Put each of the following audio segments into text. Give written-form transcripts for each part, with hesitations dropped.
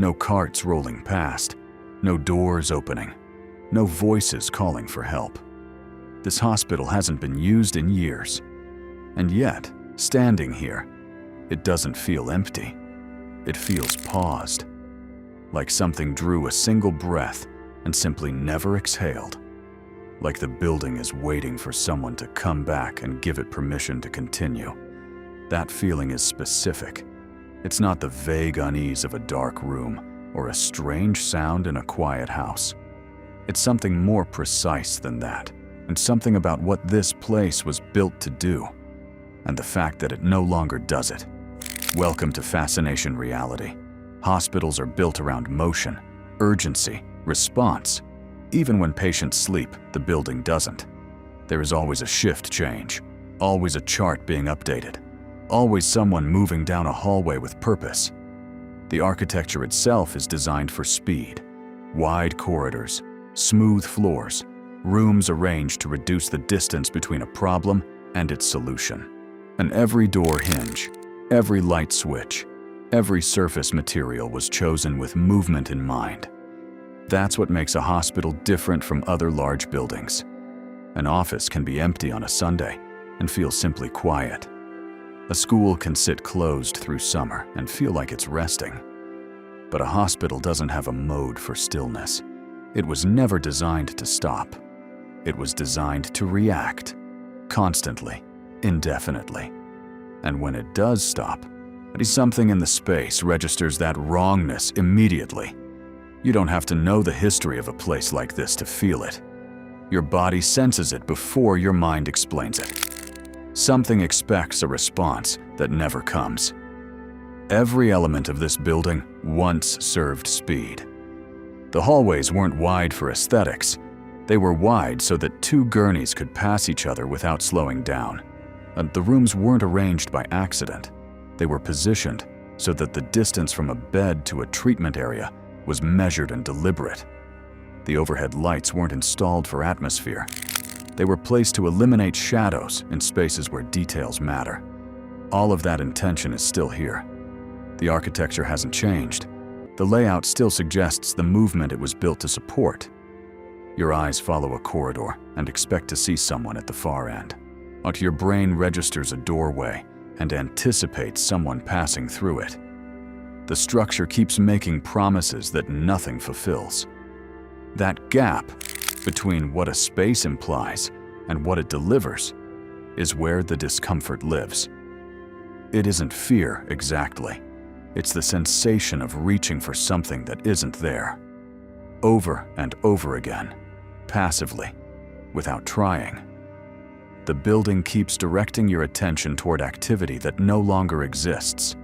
No carts rolling past, no doors opening, no voices calling for help. This hospital hasn't been used in years. And yet, standing here, it doesn't feel empty. It feels paused, like something drew a single breath and simply never exhaled. Like the building is waiting for someone to come back and give it permission to continue. That feeling is specific. It's not the vague unease of a dark room or a strange sound in a quiet house. It's something more precise than that, and something about what this place was built to do, and the fact that it no longer does it. Welcome to Fascination Reality. Hospitals are built around motion, urgency, response. Even when patients sleep, the building doesn't. There is always a shift change, always a chart being updated, always someone moving down a hallway with purpose. The architecture itself is designed for speed. Wide corridors, smooth floors, rooms arranged to reduce the distance between a problem and its solution. And every door hinge, every light switch, every surface material was chosen with movement in mind. That's what makes a hospital different from other large buildings. An office can be empty on a Sunday and feel simply quiet. A school can sit closed through summer and feel like it's resting. But a hospital doesn't have a mode for stillness. It was never designed to stop. It was designed to react, constantly, indefinitely. And when it does stop, something in the space registers that wrongness immediately. You don't have to know the history of a place like this to feel it. Your body senses it before your mind explains it. Something expects a response that never comes. Every element of this building once served speed. The hallways weren't wide for aesthetics. They were wide so that two gurneys could pass each other without slowing down. And the rooms weren't arranged by accident. They were positioned so that the distance from a bed to a treatment area was measured and deliberate. The overhead lights weren't installed for atmosphere. They were placed to eliminate shadows in spaces where details matter. All of that intention is still here. The architecture hasn't changed. The layout still suggests the movement it was built to support. Your eyes follow a corridor and expect to see someone at the far end. But your brain registers a doorway and anticipates someone passing through it. The structure keeps making promises that nothing fulfills. That gap between what a space implies and what it delivers is where the discomfort lives. It isn't fear exactly. It's the sensation of reaching for something that isn't there. Over and over again, passively, without trying. The building keeps directing your attention toward activity that no longer exists.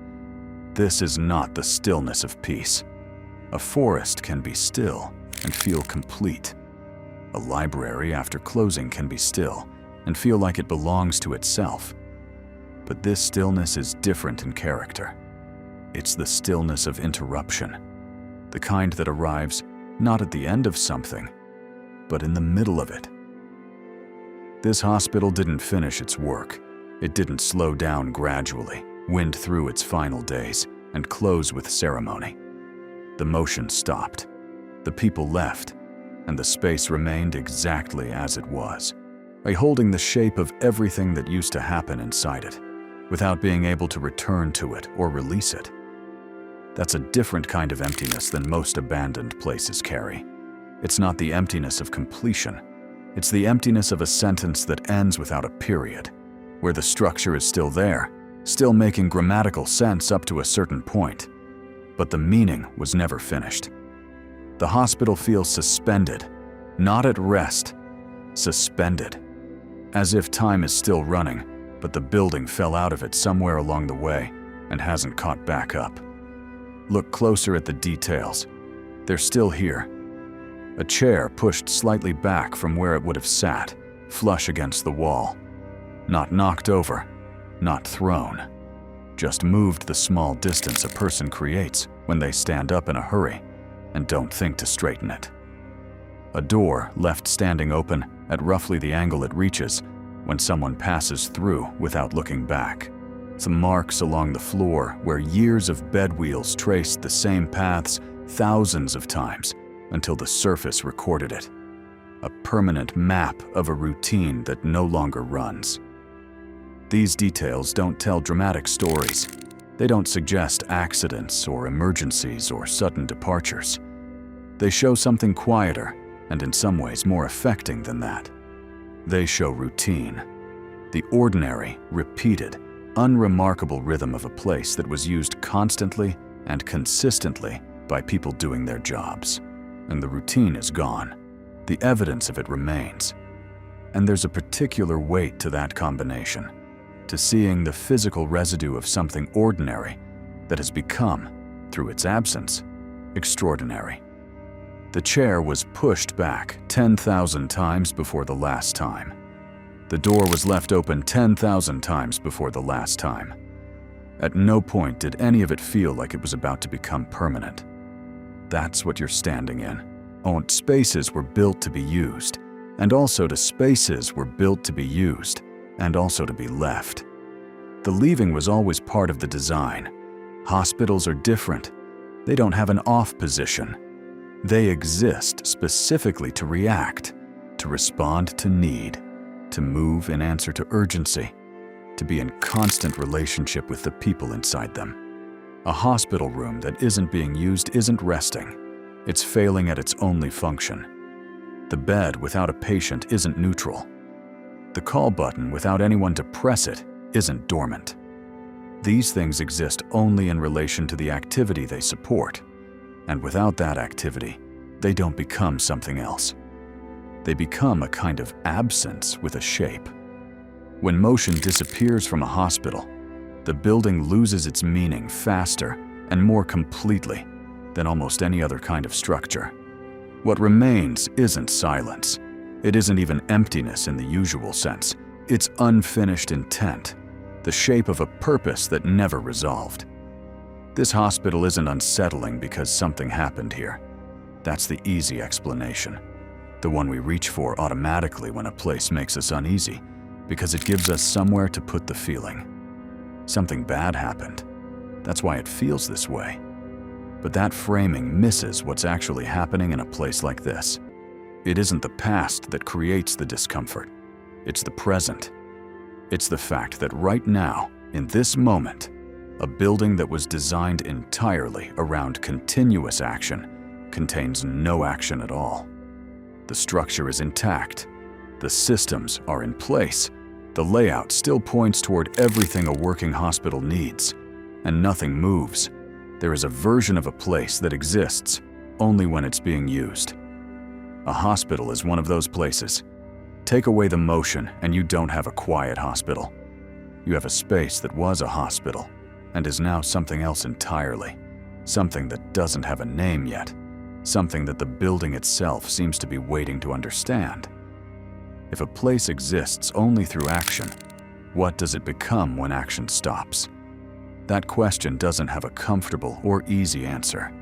This is not the stillness of peace. A forest can be still and feel complete. A library after closing can be still and feel like it belongs to itself. But this stillness is different in character. It's the stillness of interruption, the kind that arrives not at the end of something, but in the middle of it. This hospital didn't finish its work. It didn't slow down gradually, wind through its final days, and close with ceremony. The motion stopped. The people left, and the space remained exactly as it was, holding the shape of everything that used to happen inside it, without being able to return to it or release it. That's a different kind of emptiness than most abandoned places carry. It's not the emptiness of completion. It's the emptiness of a sentence that ends without a period, where the structure is still there, still making grammatical sense up to a certain point, but the meaning was never finished. The hospital feels suspended, not at rest, suspended, as if time is still running, but the building fell out of it somewhere along the way and hasn't caught back up. Look closer at the details. They're still here. A chair pushed slightly back from where it would have sat, flush against the wall. Not knocked over, not thrown. Just moved the small distance a person creates when they stand up in a hurry and don't think to straighten it. A door left standing open at roughly the angle it reaches when someone passes through without looking back. Some marks along the floor where years of bed wheels traced the same paths thousands of times until the surface recorded it. A permanent map of a routine that no longer runs. These details don't tell dramatic stories. They don't suggest accidents or emergencies or sudden departures. They show something quieter and in some ways more affecting than that. They show routine. The ordinary, repeated, unremarkable rhythm of a place that was used constantly and consistently by people doing their jobs. And the routine is gone. The evidence of it remains. And there's a particular weight to that combination, to seeing the physical residue of something ordinary that has become, through its absence, extraordinary. The chair was pushed back 10,000 times before the last time. The door was left open 10,000 times before the last time. At no point did any of it feel like it was about to become permanent. That's what you're standing in. Spaces were built to be used, and also to spaces were built to be used, and also to be left. The leaving was always part of the design. Hospitals are different. They don't have an off position. They exist specifically to react, to respond to need, to move in answer to urgency, to be in constant relationship with the people inside them. A hospital room that isn't being used isn't resting. It's failing at its only function. The bed without a patient isn't neutral. The call button without anyone to press it isn't dormant. These things exist only in relation to the activity they support, and without that activity, they don't become something else. They become a kind of absence with a shape. When motion disappears from a hospital, the building loses its meaning faster and more completely than almost any other kind of structure. What remains isn't silence. It isn't even emptiness in the usual sense. It's unfinished intent, the shape of a purpose that never resolved. This hospital isn't unsettling because something happened here. That's the easy explanation, the one we reach for automatically when a place makes us uneasy, because it gives us somewhere to put the feeling. Something bad happened. That's why it feels this way. But that framing misses what's actually happening in a place like this. It isn't the past that creates the discomfort. It's the present. It's the fact that right now, in this moment, a building that was designed entirely around continuous action contains no action at all. The structure is intact. The systems are in place. The layout still points toward everything a working hospital needs, and nothing moves. There is a version of a place that exists only when it's being used. A hospital is one of those places. Take away the motion and you don't have a quiet hospital. You have a space that was a hospital and is now something else entirely. Something that doesn't have a name yet. Something that the building itself seems to be waiting to understand. If a place exists only through action, what does it become when action stops? That question doesn't have a comfortable or easy answer.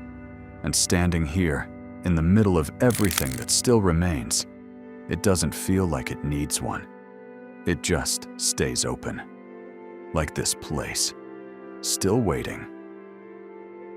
And standing here, in the middle of everything that still remains, it doesn't feel like it needs one. It just stays open. Like this place, still waiting.